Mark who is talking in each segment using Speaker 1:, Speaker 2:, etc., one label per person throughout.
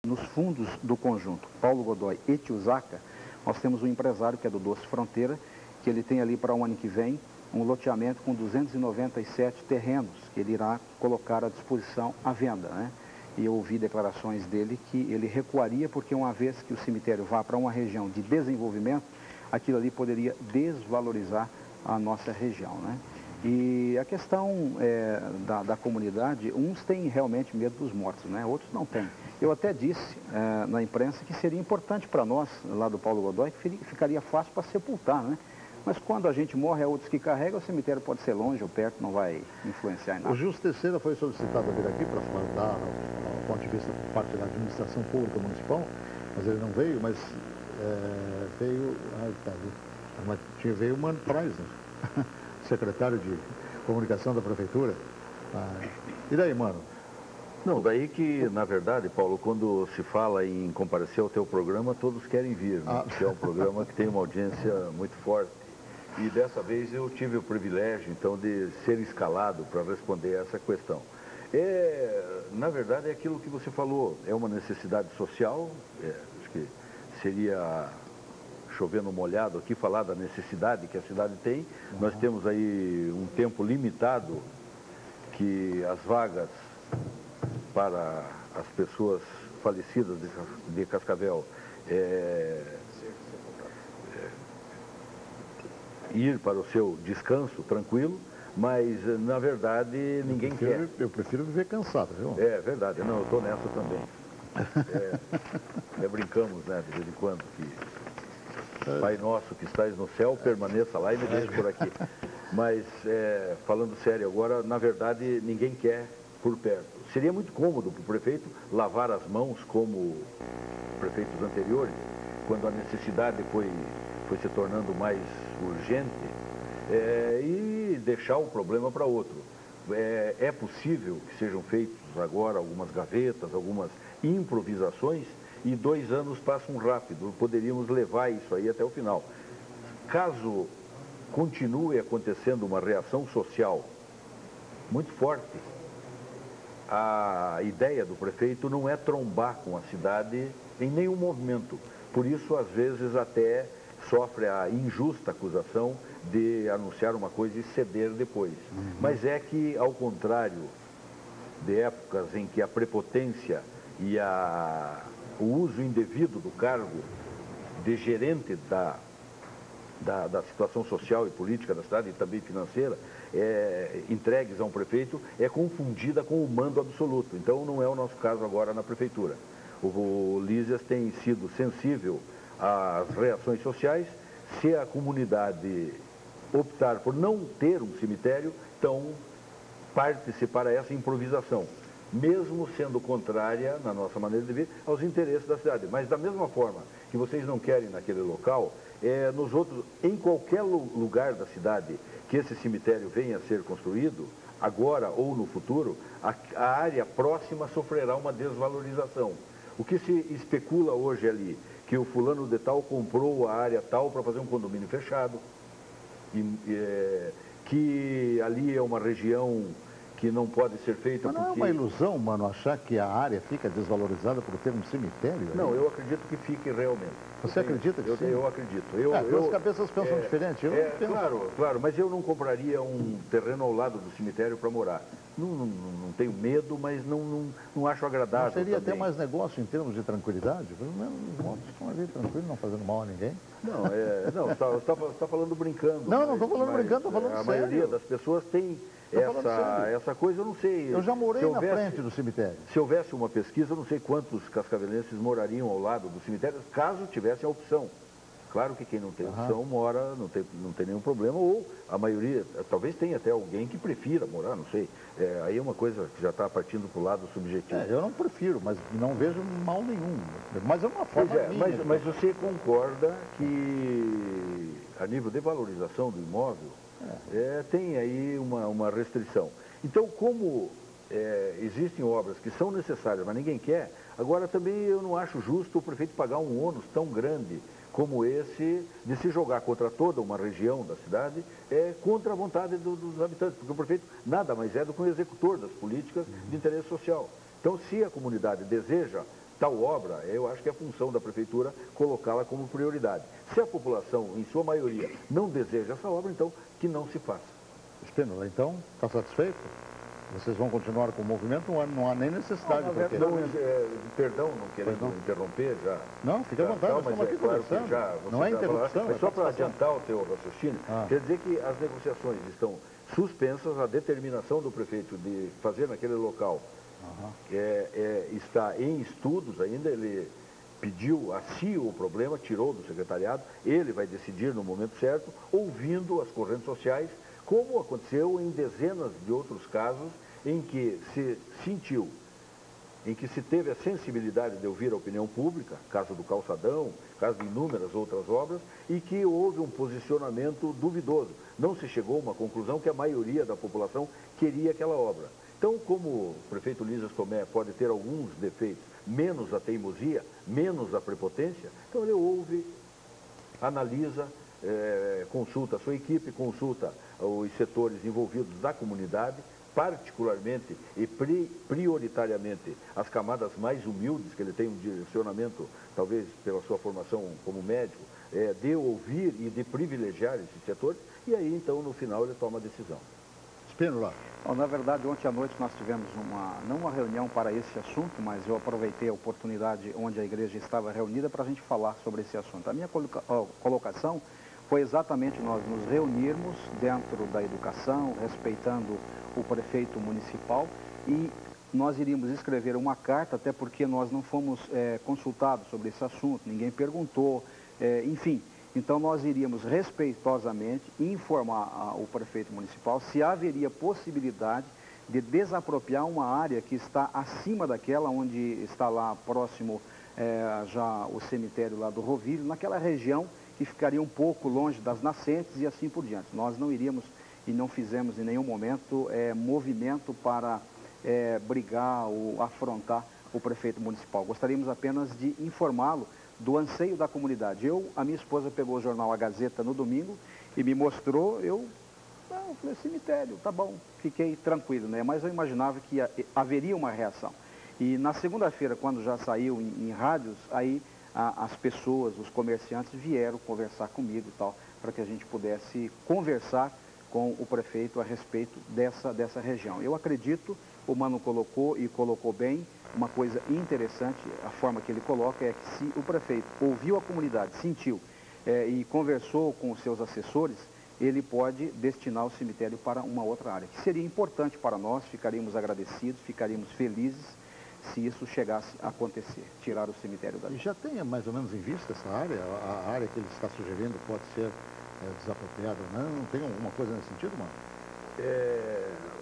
Speaker 1: Nos fundos do conjunto Paulo Godoy e Tio Zaca, nós temos um empresário que é do Doce Fronteira, que ele tem ali para o ano que vem um loteamento com 297 terrenos que ele irá colocar à disposição à venda, né? E eu ouvi declarações dele que ele recuaria porque uma vez que o cemitério vá para uma região de desenvolvimento, aquilo ali poderia desvalorizar a nossa região, né? E a questão da comunidade, uns têm realmente medo dos mortos, né? Outros não têm. Eu até disse na imprensa que seria importante para nós, lá do Paulo Godoy, que ficaria fácil para sepultar, né? Mas quando a gente morre, é outros que carregam, o cemitério pode ser longe ou perto, não vai influenciar em nada.
Speaker 2: O Gilson Teixeira foi solicitado a vir aqui para dar o ponto de vista por parte da administração pública municipal, mas ele não veio, mas veio... Ai, tá ali. Veio o Mano Praz, né? Secretário de Comunicação da Prefeitura. E daí, Mano?
Speaker 3: Não, daí que, na verdade, Paulo, quando se fala em comparecer ao teu programa, todos querem vir, né? Porque é um programa que tem uma audiência muito forte. E dessa vez eu tive o privilégio, então, de ser escalado para responder essa questão. Na verdade, é aquilo que você falou, é uma necessidade social, acho que seria chover no molhado aqui, falar da necessidade que a cidade tem. Nós temos aí um tempo limitado que as vagas para as pessoas falecidas de Cascavel ir para o seu descanso tranquilo, mas na verdade ninguém quer.
Speaker 2: Eu prefiro viver cansado, viu?
Speaker 3: É verdade, não, eu estou nessa também. Brincamos, né, de vez em quando, que Pai Nosso que estás no céu, permaneça lá e me deixe por aqui. Mas, falando sério agora, na verdade ninguém quer por perto. Seria muito cômodo para o prefeito lavar as mãos como prefeitos anteriores, quando a necessidade foi se tornando mais urgente, e deixar o problema para outro. É possível que sejam feitos agora algumas gavetas, algumas improvisações, e 2 anos passam rápido, poderíamos levar isso aí até o final. Caso continue acontecendo uma reação social muito forte, a ideia do prefeito não é trombar com a cidade em nenhum movimento. Por isso, às vezes, até sofre a injusta acusação de anunciar uma coisa e ceder depois. Mas é que, ao contrário de épocas em que a prepotência e o uso indevido do cargo de gerente da situação social e política da cidade e também financeira, entregues a um prefeito, é confundida com o mando absoluto. Então não é o nosso caso agora na prefeitura. O Lísias tem sido sensível às reações sociais. Se a comunidade optar por não ter um cemitério, então parte-se para essa improvisação, mesmo sendo contrária, na nossa maneira de ver, aos interesses da cidade. Mas da mesma forma que vocês não querem naquele local, nos outros, em qualquer lugar da cidade que esse cemitério venha a ser construído, agora ou no futuro, a área próxima sofrerá uma desvalorização. O que se especula hoje ali, que o fulano de tal comprou a área tal para fazer um condomínio fechado, que ali é uma região que não pode ser feita.
Speaker 2: Mas não é uma ilusão, Mano, achar que a área fica desvalorizada por ter um cemitério?
Speaker 3: Não, eu acredito que fique realmente.
Speaker 2: Você acredita que sim?
Speaker 3: Eu acredito.
Speaker 2: As cabeças pensam diferente.
Speaker 3: Claro, mas eu não compraria um terreno ao lado do cemitério para morar. Não tenho medo, mas não acho agradável.
Speaker 2: Não seria
Speaker 3: também
Speaker 2: até mais negócio em termos de tranquilidade? Pelo menos os mortos estão ali tranquilos, não fazendo mal a ninguém.
Speaker 3: Não, você está falando brincando.
Speaker 2: Não estou falando brincando, estou falando sério.
Speaker 3: A maioria das pessoas tem essa coisa, eu não sei.
Speaker 2: Eu já morei na frente do cemitério.
Speaker 3: Se houvesse uma pesquisa, eu não sei quantos cascavelenses morariam ao lado do cemitério, caso tivessem a opção. Claro que quem não tem opção mora, não tem nenhum problema, ou a maioria, talvez tenha até alguém que prefira morar, não sei. Aí é uma coisa que já está partindo para o lado subjetivo.
Speaker 2: Eu não prefiro, mas não vejo mal nenhum. Mas é uma forma minha.
Speaker 3: Mas você concorda que a nível de valorização do imóvel, tem aí uma restrição. Então, como existem obras que são necessárias, mas ninguém quer, agora também eu não acho justo o prefeito pagar um ônus tão grande como esse, de se jogar contra toda uma região da cidade, contra a vontade dos habitantes, porque o prefeito nada mais é do que um executor das políticas de interesse social. Então, se a comunidade deseja tal obra, eu acho que é função da prefeitura colocá-la como prioridade. Se a população, em sua maioria, não deseja essa obra, então que não se faça.
Speaker 2: Espínola, então, está satisfeito? Vocês vão continuar com o movimento? Não há nem necessidade.
Speaker 3: Perdão, não querendo interromper já.
Speaker 2: Não, fique à vontade, nós estamos aqui conversando.
Speaker 3: Não é
Speaker 2: interrupção.
Speaker 3: Mas só para adiantar o teu raciocínio, quer dizer que as negociações estão suspensas, a determinação do prefeito de fazer naquele local está em estudos ainda, ele pediu a si o problema, tirou do secretariado, ele vai decidir no momento certo, ouvindo as correntes sociais, como aconteceu em dezenas de outros casos em que se sentiu, em que se teve a sensibilidade de ouvir a opinião pública, caso do Calçadão, caso de inúmeras outras obras, e que houve um posicionamento duvidoso. Não se chegou a uma conclusão que a maioria da população queria aquela obra. Então, como o prefeito Lísias Tomé pode ter alguns defeitos, menos a teimosia, menos a prepotência, então ele ouve, analisa, consulta a sua equipe, consulta os setores envolvidos da comunidade, particularmente e prioritariamente as camadas mais humildes, que ele tem um direcionamento, talvez pela sua formação como médico, de ouvir e de privilegiar esses setores, e aí então no final ele toma a decisão.
Speaker 2: Espínola.
Speaker 1: Na verdade, ontem à noite nós tivemos não uma reunião para esse assunto, mas eu aproveitei a oportunidade onde a igreja estava reunida para a gente falar sobre esse assunto. A minha colocação foi exatamente nós nos reunirmos dentro da educação, respeitando o prefeito municipal, e nós iríamos escrever uma carta, até porque nós não fomos consultados sobre esse assunto, ninguém perguntou, enfim. Então nós iríamos respeitosamente informar o prefeito municipal se haveria possibilidade de desapropriar uma área que está acima daquela onde está lá próximo já o cemitério lá do Rovírio, naquela região que ficaria um pouco longe das nascentes e assim por diante. Nós não iríamos e não fizemos em nenhum momento movimento para brigar ou afrontar o prefeito municipal. Gostaríamos apenas de informá-lo do anseio da comunidade. A minha esposa pegou o jornal A Gazeta no domingo e me mostrou, eu falei, cemitério, tá bom, fiquei tranquilo, né? Mas eu imaginava que haveria uma reação. E na segunda-feira, quando já saiu em rádios, aí as pessoas, os comerciantes vieram conversar comigo e tal, para que a gente pudesse conversar com o prefeito a respeito dessa região. Eu acredito, o Mano colocou e colocou bem, uma coisa interessante, a forma que ele coloca é que se o prefeito ouviu a comunidade, sentiu e conversou com os seus assessores, ele pode destinar o cemitério para uma outra área, que seria importante para nós, ficaríamos agradecidos, ficaríamos felizes se isso chegasse a acontecer, tirar o cemitério dali.
Speaker 2: E já tem mais ou menos em vista essa área? A área que ele está sugerindo pode ser desapropriada ou não? Tem alguma coisa nesse sentido, mano?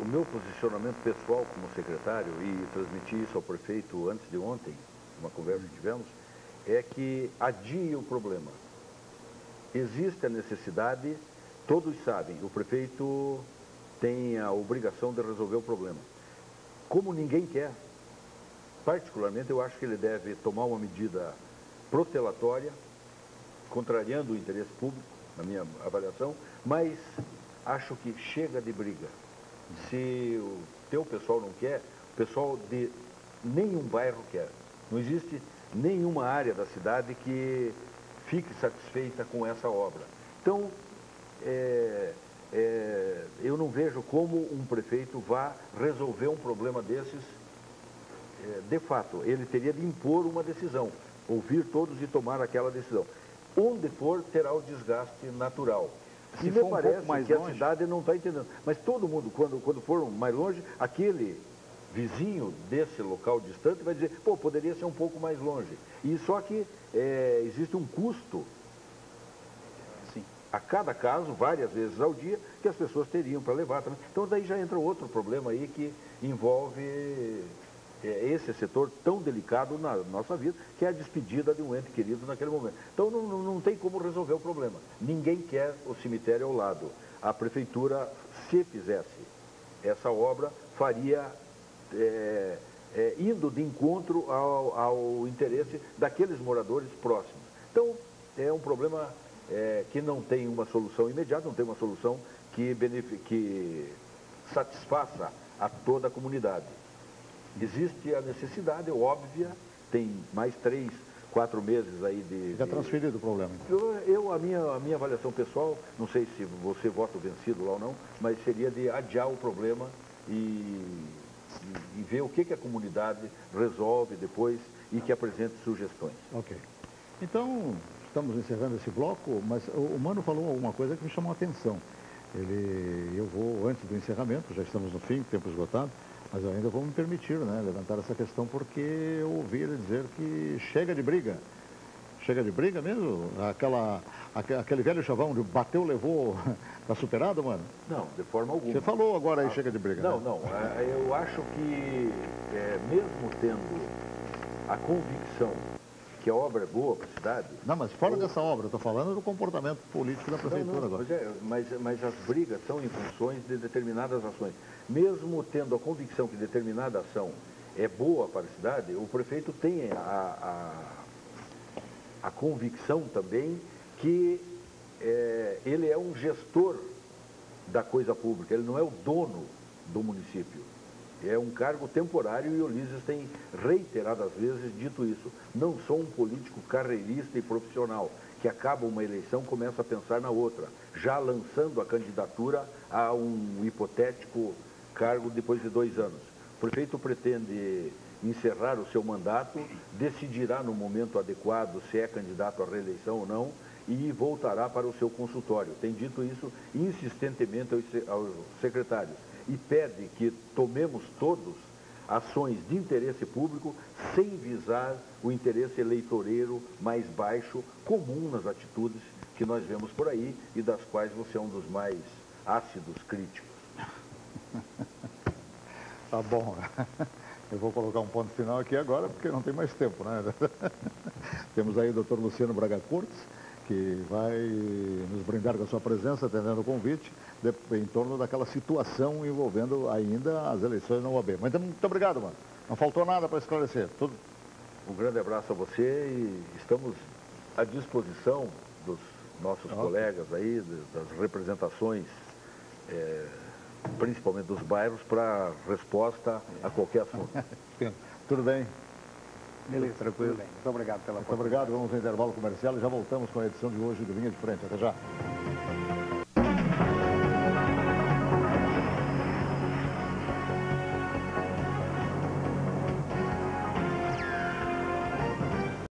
Speaker 3: O meu posicionamento pessoal como secretário, e transmiti isso ao prefeito antes de ontem, uma conversa que tivemos, é que adie o problema. Existe a necessidade, todos sabem, o prefeito tem a obrigação de resolver o problema. Como ninguém quer, particularmente eu acho que ele deve tomar uma medida protelatória, contrariando o interesse público, na minha avaliação, mas acho que chega de briga. Se o teu pessoal não quer, o pessoal de nenhum bairro quer. Não existe nenhuma área da cidade que fique satisfeita com essa obra. Então, eu não vejo como um prefeito vá resolver um problema desses. De fato, ele teria de impor uma decisão, ouvir todos e tomar aquela decisão. Onde for, terá o desgaste natural.
Speaker 1: Se
Speaker 3: me
Speaker 1: for
Speaker 3: parece
Speaker 1: pouco mais
Speaker 3: que
Speaker 1: longe,
Speaker 3: a cidade não está entendendo. Mas todo mundo, quando for mais longe, aquele vizinho desse local distante vai dizer, pô, poderia ser um pouco mais longe. E só que existe um custo,
Speaker 1: sim,
Speaker 3: a cada caso, várias vezes ao dia, que as pessoas teriam para levar também. Então daí já entra outro problema aí que envolve esse setor tão delicado na nossa vida, que é a despedida de um ente querido naquele momento. Então não tem como resolver o problema. Ninguém quer o cemitério ao lado. A prefeitura, se fizesse essa obra, faria indo de encontro ao interesse daqueles moradores próximos. Então é um problema que não tem uma solução imediata, não tem uma solução que satisfaça a toda a comunidade. Existe a necessidade óbvia tem mais 3, 4 meses aí
Speaker 2: Já transferido o problema.
Speaker 3: A minha avaliação pessoal, não sei se você vota vencido lá ou não, mas seria de adiar o problema e ver o que a comunidade resolve depois e que apresente sugestões.
Speaker 2: Ok. Então, estamos encerrando esse bloco, mas o Mano falou alguma coisa que me chamou a atenção. Eu vou, antes do encerramento, já estamos no fim, tempo esgotado, mas eu ainda vou me permitir, né, levantar essa questão porque eu ouvi ele dizer que chega de briga. Chega de briga mesmo? Aquele velho chavão de bateu, levou, tá superado, mano?
Speaker 3: Não, de forma alguma.
Speaker 2: Você falou agora aí, chega de briga.
Speaker 3: Não,
Speaker 2: né?
Speaker 3: não. Eu acho que, mesmo tendo a convicção que a obra é boa para a cidade...
Speaker 2: Não, mas fora dessa obra, eu estou falando do comportamento político da prefeitura
Speaker 3: não,
Speaker 2: agora.
Speaker 3: mas as brigas são em funções de determinadas ações. Mesmo tendo a convicção que determinada ação é boa para a cidade, o prefeito tem a convicção também que ele é um gestor da coisa pública, ele não é o dono do município. É um cargo temporário e o Ulisses tem reiteradas vezes dito isso. Não sou um político carreirista e profissional, que acaba uma eleição e começa a pensar na outra, já lançando a candidatura a um hipotético cargo depois de 2 anos. O prefeito pretende encerrar o seu mandato, decidirá no momento adequado se é candidato à reeleição ou não e voltará para o seu consultório. Tem dito isso insistentemente aos secretários e pede que tomemos todos ações de interesse público sem visar o interesse eleitoreiro mais baixo, comum nas atitudes que nós vemos por aí e das quais você é um dos mais ácidos críticos.
Speaker 2: Tá bom. Eu vou colocar um ponto final aqui agora, porque não tem mais tempo, né? Temos aí o Dr. Luciano Braga Cortes, que vai nos brindar com a sua presença, atendendo o convite, em torno daquela situação envolvendo ainda as eleições na UAB. Mas muito obrigado, mano. Não faltou nada para esclarecer. Tudo...
Speaker 3: Um grande abraço a você e estamos à disposição dos nossos colegas aí, das representações, principalmente dos bairros, para resposta a qualquer assunto.
Speaker 2: Tudo bem?
Speaker 1: Beleza,
Speaker 2: tranquilo.
Speaker 1: Tudo bem. Muito obrigado pela
Speaker 2: Muito obrigado. Vamos ao intervalo comercial e já voltamos com a edição de hoje do Linha de Frente. Até já.